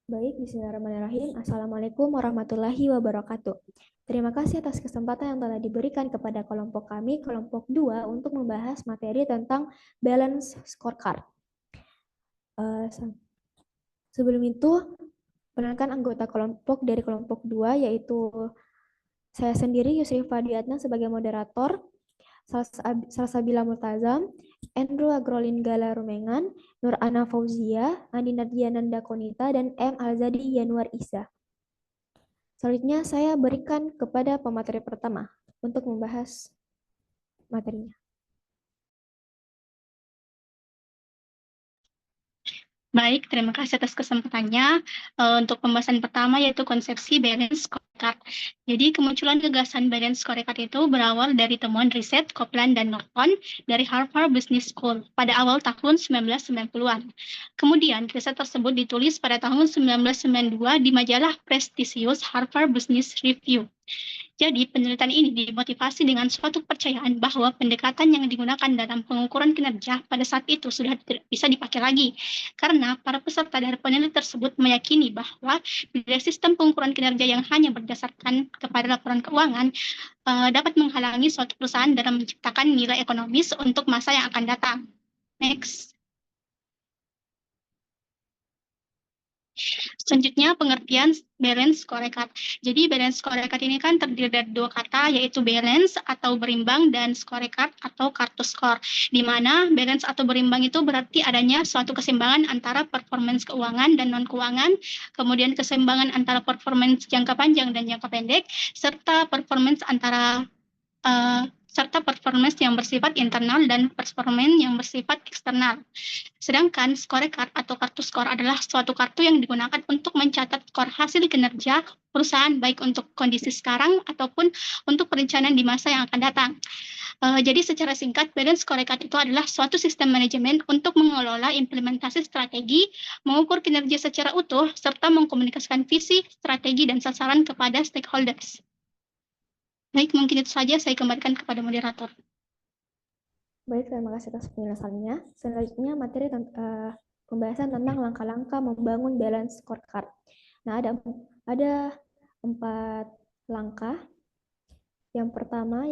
Baik, bismillahirrahmanirrahim. Assalamualaikum warahmatullahi wabarakatuh. Terima kasih atas kesempatan yang telah diberikan kepada kelompok kami, kelompok 2, untuk membahas materi tentang balance scorecard. Sebelum itu, perkenalkan anggota kelompok dari kelompok 2, yaitu saya sendiri, Yusri Fadiatna, sebagai moderator, Salsabila Multazam, Andrew Agrolin Gala Rumengan, Nur Ana Fauzia, Andi Diananda Konita, dan M. Alzadi Yanuar Isa. Selanjutnya saya berikan kepada pemateri pertama untuk membahas materinya. Baik, terima kasih atas kesempatannya. Untuk pembahasan pertama yaitu konsepsi balance scorecard. Jadi kemunculan gagasan balance scorecard itu berawal dari temuan riset Copeland dan Norton dari Harvard Business School pada awal tahun 1990-an. Kemudian riset tersebut ditulis pada tahun 1992 di majalah prestisius Harvard Business Review. Jadi, penelitian ini dimotivasi dengan suatu kepercayaan bahwa pendekatan yang digunakan dalam pengukuran kinerja pada saat itu sudah tidak bisa dipakai lagi. Karena para peserta dari penelitian tersebut meyakini bahwa bila sistem pengukuran kinerja yang hanya berdasarkan kepada laporan keuangan dapat menghalangi suatu perusahaan dalam menciptakan nilai ekonomis untuk masa yang akan datang. Next. Selanjutnya, pengertian balance scorecard. Jadi, balance scorecard ini kan terdiri dari dua kata, yaitu balance atau berimbang dan scorecard atau kartu skor. Di mana balance atau berimbang itu berarti adanya suatu keseimbangan antara performance keuangan dan non-keuangan, kemudian keseimbangan antara performance jangka panjang dan jangka pendek, serta performance yang bersifat internal dan performance yang bersifat eksternal. Sedangkan scorecard atau kartu skor adalah suatu kartu yang digunakan untuk mencatat skor hasil kinerja perusahaan baik untuk kondisi sekarang ataupun untuk perencanaan di masa yang akan datang. Jadi secara singkat, balance scorecard itu adalah suatu sistem manajemen untuk mengelola implementasi strategi, mengukur kinerja secara utuh, serta mengkomunikasikan visi, strategi, dan sasaran kepada stakeholders. Baik, mungkin itu saja, saya kembalikan kepada moderator. Baik, terima kasih atas penjelasannya. Selanjutnya materi pembahasan tentang langkah-langkah membangun balance scorecard. Nah, ada 4 langkah. Yang pertama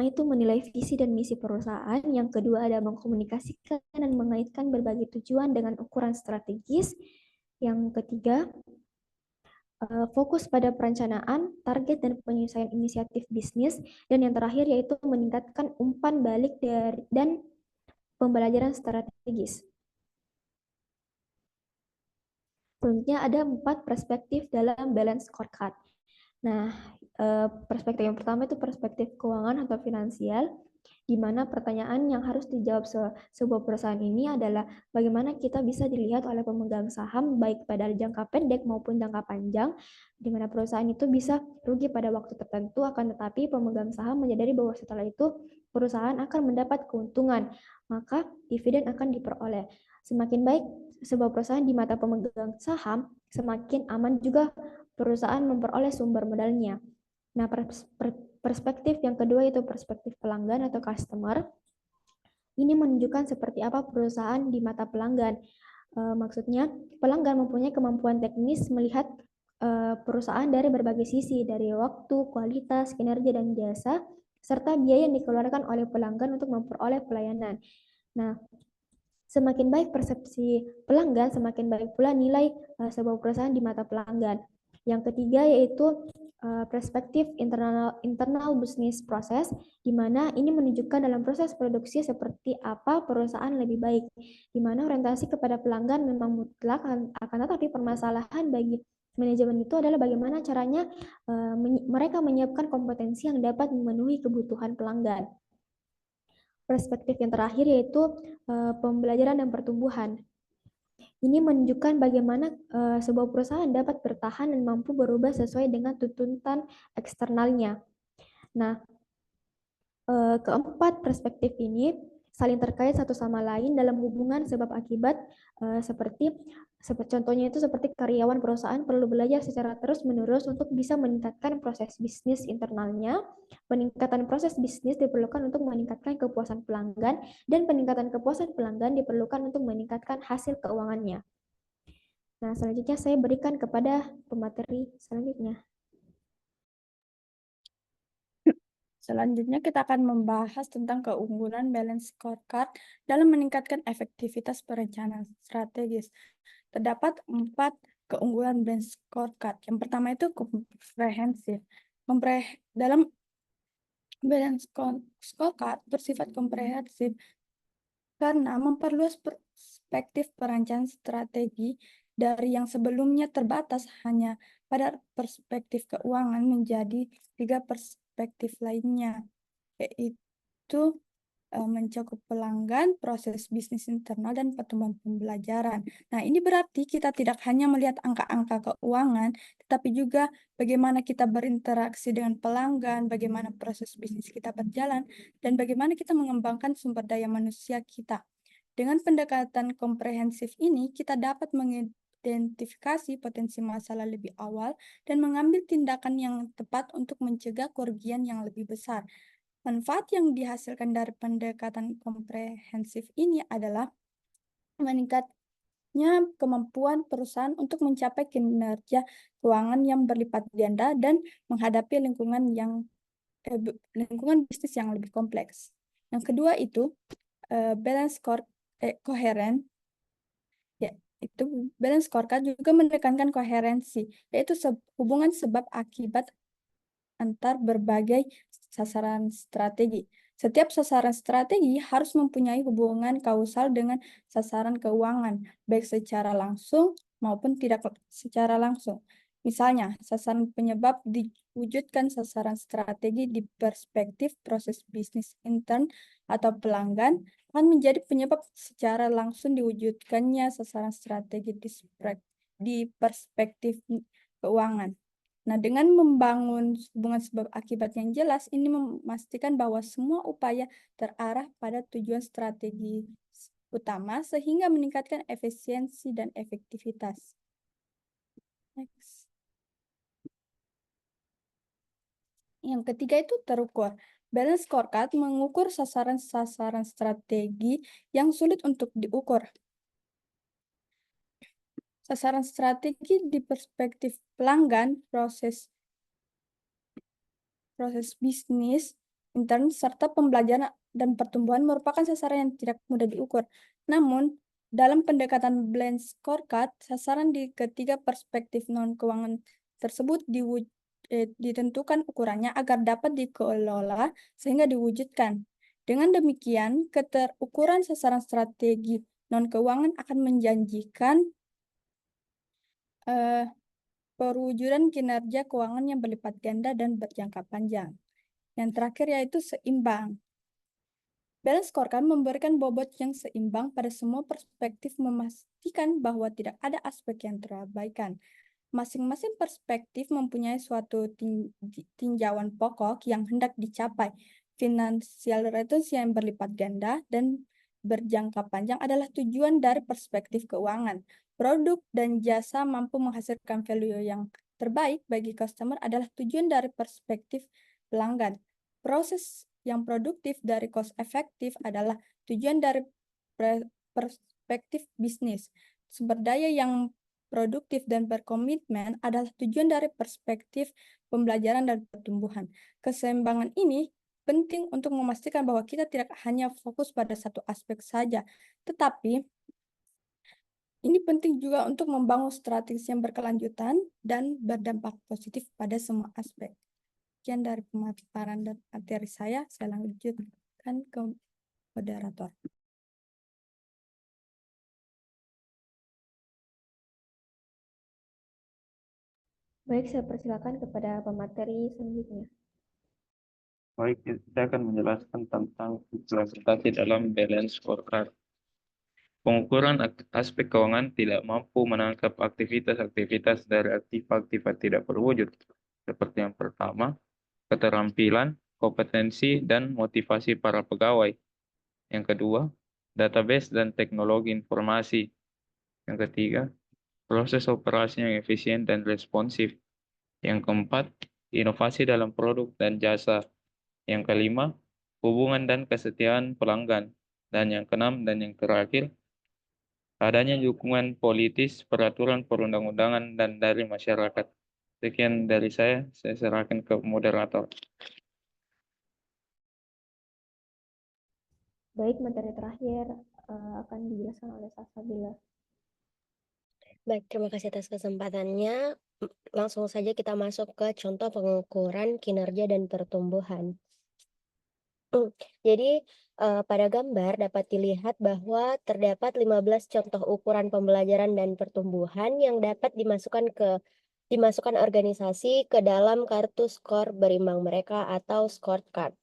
itu menilai visi dan misi perusahaan. Yang kedua ada mengkomunikasikan dan mengaitkan berbagai tujuan dengan ukuran strategis. Yang ketiga, fokus pada perencanaan, target, dan penyelesaian inisiatif bisnis. Dan yang terakhir yaitu meningkatkan umpan balik dan pembelajaran strategis. Selanjutnya ada 4 perspektif dalam balance scorecard. Nah, perspektif yang pertama itu perspektif keuangan atau finansial, di mana pertanyaan yang harus dijawab sebuah perusahaan ini adalah bagaimana kita bisa dilihat oleh pemegang saham baik pada jangka pendek maupun jangka panjang, di mana perusahaan itu bisa rugi pada waktu tertentu, akan tetapi pemegang saham menyadari bahwa setelah itu perusahaan akan mendapat keuntungan, maka dividen akan diperoleh. Semakin baik sebuah perusahaan di mata pemegang saham, semakin aman juga perusahaan memperoleh sumber modalnya. Nah, perspektif yang kedua itu perspektif pelanggan atau customer. Ini menunjukkan seperti apa perusahaan di mata pelanggan. Maksudnya, pelanggan mempunyai kemampuan teknis melihat perusahaan dari berbagai sisi, dari waktu, kualitas, kinerja, dan jasa, serta biaya yang dikeluarkan oleh pelanggan untuk memperoleh pelayanan. Nah, semakin baik persepsi pelanggan, semakin baik pula nilai sebuah perusahaan di mata pelanggan. Yang ketiga yaitu perspektif internal business process, di mana ini menunjukkan dalam proses produksi seperti apa perusahaan lebih baik, di mana orientasi kepada pelanggan memang mutlak, akan tetapi permasalahan bagi manajemen itu adalah bagaimana caranya mereka menyiapkan kompetensi yang dapat memenuhi kebutuhan pelanggan. Perspektif yang terakhir yaitu pembelajaran dan pertumbuhan. Ini menunjukkan bagaimana sebuah perusahaan dapat bertahan dan mampu berubah sesuai dengan tuntutan eksternalnya. Nah, keempat perspektif ini saling terkait satu sama lain dalam hubungan sebab akibat, seperti Contohnya itu seperti karyawan perusahaan perlu belajar secara terus-menerus untuk bisa meningkatkan proses bisnis internalnya. Peningkatan proses bisnis diperlukan untuk meningkatkan kepuasan pelanggan, dan peningkatan kepuasan pelanggan diperlukan untuk meningkatkan hasil keuangannya. Nah, selanjutnya saya berikan kepada pemateri selanjutnya. Selanjutnya kita akan membahas tentang keunggulan balance scorecard dalam meningkatkan efektivitas perencanaan strategis. Terdapat 4 keunggulan balance scorecard. Yang pertama itu komprehensif. Dalam balance scorecard bersifat komprehensif karena memperluas perspektif perencanaan strategi dari yang sebelumnya terbatas hanya pada perspektif keuangan menjadi 3 perspektif lainnya, yaitu mencakup pelanggan, proses bisnis internal, dan pertumbuhan pembelajaran. Nah, ini berarti kita tidak hanya melihat angka-angka keuangan, tetapi juga bagaimana kita berinteraksi dengan pelanggan, bagaimana proses bisnis kita berjalan, dan bagaimana kita mengembangkan sumber daya manusia kita. Dengan pendekatan komprehensif ini, kita dapat mengidentifikasi potensi masalah lebih awal dan mengambil tindakan yang tepat untuk mencegah kerugian yang lebih besar. Manfaat yang dihasilkan dari pendekatan komprehensif ini adalah meningkatnya kemampuan perusahaan untuk mencapai kinerja keuangan yang berlipat ganda dan menghadapi lingkungan bisnis yang lebih kompleks. Yang kedua itu balance koheren. Ya, itu balance scorecard juga menekankan koherensi, yaitu hubungan sebab akibat antar berbagai sasaran strategi. Setiap sasaran strategi harus mempunyai hubungan kausal dengan sasaran keuangan, baik secara langsung maupun tidak secara langsung. Misalnya, sasaran penyebab diwujudkan sasaran strategi di perspektif proses bisnis intern atau pelanggan akan menjadi penyebab secara langsung diwujudkannya sasaran strategi di perspektif keuangan. Nah, dengan membangun hubungan sebab akibat yang jelas, ini memastikan bahwa semua upaya terarah pada tujuan strategi utama sehingga meningkatkan efisiensi dan efektivitas. Next. Yang ketiga itu terukur. Balance scorecard mengukur sasaran-sasaran strategi yang sulit untuk diukur. Sasaran strategi di perspektif pelanggan, proses bisnis intern, serta pembelajaran dan pertumbuhan merupakan sasaran yang tidak mudah diukur. Namun, dalam pendekatan balance scorecard, sasaran di ketiga perspektif non-keuangan tersebut ditentukan ukurannya agar dapat dikelola sehingga diwujudkan. Dengan demikian, keterukuran sasaran strategi non-keuangan akan menjanjikan perwujudan kinerja keuangan yang berlipat ganda dan berjangka panjang. Yang terakhir yaitu seimbang. Balance scorecard memberikan bobot yang seimbang pada semua perspektif, memastikan bahwa tidak ada aspek yang terabaikan. Masing-masing perspektif mempunyai suatu tinjauan pokok yang hendak dicapai. Financial returns yang berlipat ganda dan berjangka panjang adalah tujuan dari perspektif keuangan. Produk dan jasa mampu menghasilkan value yang terbaik bagi customer adalah tujuan dari perspektif pelanggan. Proses yang produktif dari cost efektif adalah tujuan dari perspektif bisnis. Sumber daya yang produktif dan berkomitmen adalah tujuan dari perspektif pembelajaran dan pertumbuhan. Keseimbangan ini penting untuk memastikan bahwa kita tidak hanya fokus pada satu aspek saja, tetapi ini penting juga untuk membangun strategi yang berkelanjutan dan berdampak positif pada semua aspek. Sekian dari pemaparan dan materi saya lanjutkan ke moderator. Baik, saya persilakan kepada pemateri selanjutnya. Baik, saya akan menjelaskan tentang implementasi dalam balance scorecard. Pengukuran aspek keuangan tidak mampu menangkap aktivitas-aktivitas dari aktiva tidak berwujud, seperti yang pertama, keterampilan, kompetensi, dan motivasi para pegawai. Yang kedua, database dan teknologi informasi. Yang ketiga, proses operasi yang efisien dan responsif. Yang keempat, inovasi dalam produk dan jasa. Yang kelima, hubungan dan kesetiaan pelanggan. Dan yang keenam dan yang terakhir, adanya dukungan politis, peraturan perundang-undangan, dan dari masyarakat. Sekian dari saya serahkan ke moderator. Baik, materi terakhir akan dijelaskan oleh Salsabila. Baik, terima kasih atas kesempatannya. Langsung saja kita masuk ke contoh pengukuran kinerja dan pertumbuhan. Jadi, pada gambar dapat dilihat bahwa terdapat 15 contoh ukuran pembelajaran dan pertumbuhan yang dapat dimasukkan organisasi ke dalam kartu skor berimbang mereka atau scorecard.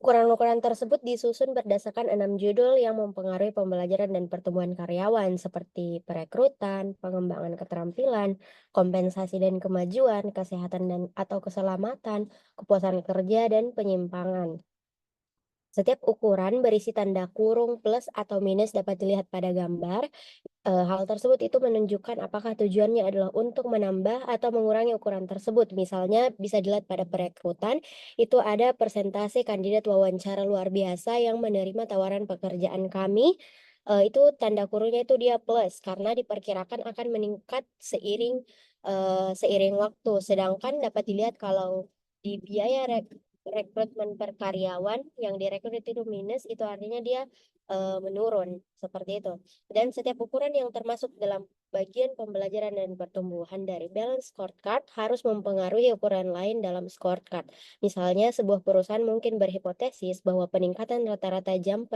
Ukuran-ukuran tersebut disusun berdasarkan 6 judul yang mempengaruhi pembelajaran dan pertumbuhan karyawan seperti perekrutan, pengembangan keterampilan, kompensasi dan kemajuan, kesehatan dan atau keselamatan, kepuasan kerja, dan penyimpangan. Setiap ukuran berisi tanda kurung plus atau minus dapat dilihat pada gambar. Hal tersebut itu menunjukkan apakah tujuannya adalah untuk menambah atau mengurangi ukuran tersebut. Misalnya bisa dilihat pada perekrutan, itu ada persentase kandidat wawancara luar biasa yang menerima tawaran pekerjaan kami. Itu tanda kurungnya itu dia plus karena diperkirakan akan meningkat seiring waktu. Sedangkan dapat dilihat kalau di biaya rekrutmen per karyawan yang direkrut itu minus, itu artinya dia menurun seperti itu. Dan setiap ukuran yang termasuk dalam bagian pembelajaran dan pertumbuhan dari balance scorecard harus mempengaruhi ukuran lain dalam scorecard. Misalnya, sebuah perusahaan mungkin berhipotesis bahwa peningkatan rata-rata jam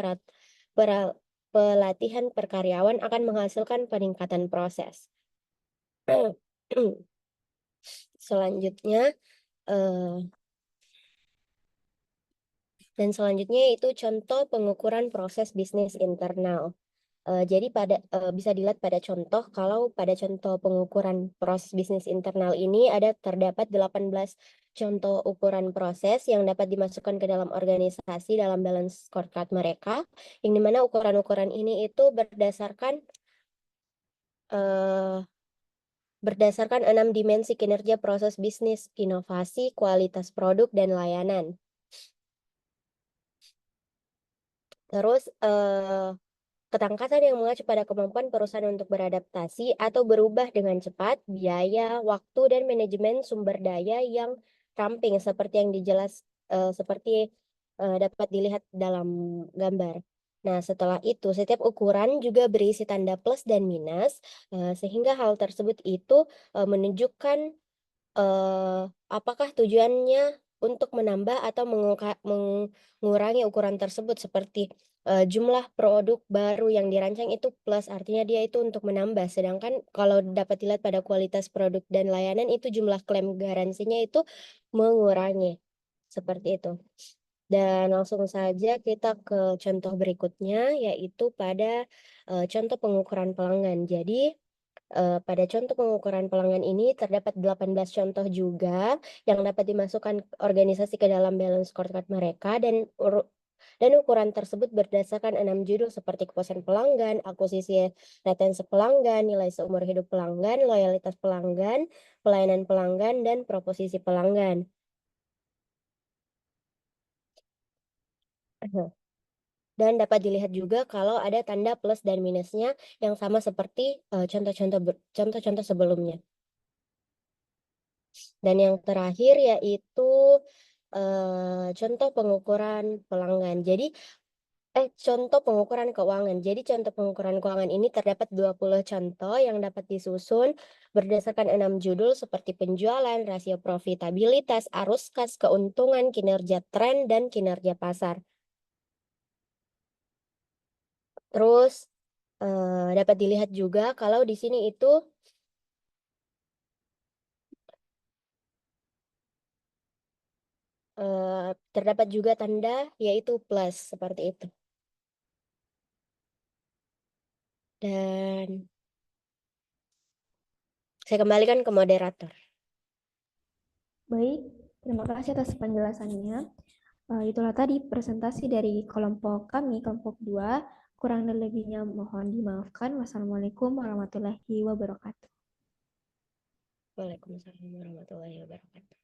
pelatihan per karyawan akan menghasilkan peningkatan proses. Selanjutnya, itu contoh pengukuran proses bisnis internal. Jadi bisa dilihat pada contoh, kalau pada contoh pengukuran proses bisnis internal ini terdapat 18 contoh ukuran proses yang dapat dimasukkan ke dalam organisasi dalam balance scorecard mereka, yang dimana ukuran-ukuran ini itu berdasarkan 6 dimensi kinerja proses bisnis, inovasi, kualitas produk, dan layanan. Terus ketangkasan yang mengacu pada kemampuan perusahaan untuk beradaptasi atau berubah dengan cepat, biaya, waktu, dan manajemen sumber daya yang ramping seperti yang dapat dilihat dalam gambar. Nah, setelah itu setiap ukuran juga berisi tanda plus dan minus, sehingga hal tersebut itu menunjukkan apakah tujuannya untuk menambah atau mengurangi ukuran tersebut, seperti jumlah produk baru yang dirancang itu plus, artinya dia itu untuk menambah. Sedangkan kalau dapat dilihat pada kualitas produk dan layanan itu jumlah klaim garansinya itu mengurangi. Seperti itu. Dan langsung saja kita ke contoh berikutnya, yaitu pada contoh pengukuran pelanggan. Jadi pada contoh pengukuran pelanggan ini terdapat 18 contoh juga yang dapat dimasukkan organisasi ke dalam balance scorecard mereka, dan ukuran tersebut berdasarkan 6 judul seperti kepuasan pelanggan, akuisisi retensi pelanggan, nilai seumur hidup pelanggan, loyalitas pelanggan, pelayanan pelanggan, dan proposisi pelanggan. Dan dapat dilihat juga kalau ada tanda plus dan minusnya yang sama seperti contoh-contoh sebelumnya. Dan yang terakhir yaitu contoh pengukuran pelanggan. Jadi contoh pengukuran keuangan. Jadi contoh pengukuran keuangan ini terdapat 20 contoh yang dapat disusun berdasarkan 6 judul seperti penjualan, rasio profitabilitas, arus kas, keuntungan, kinerja tren, dan kinerja pasar. Terus dapat dilihat juga kalau di sini itu terdapat juga tanda yaitu plus seperti itu. Dan saya kembalikan ke moderator. Baik, terima kasih atas penjelasannya. Itulah tadi presentasi dari kelompok kami, kelompok 2, Kurang dan lebihnya mohon dimaafkan. Wassalamualaikum warahmatullahi wabarakatuh. Waalaikumsalam warahmatullahi wabarakatuh.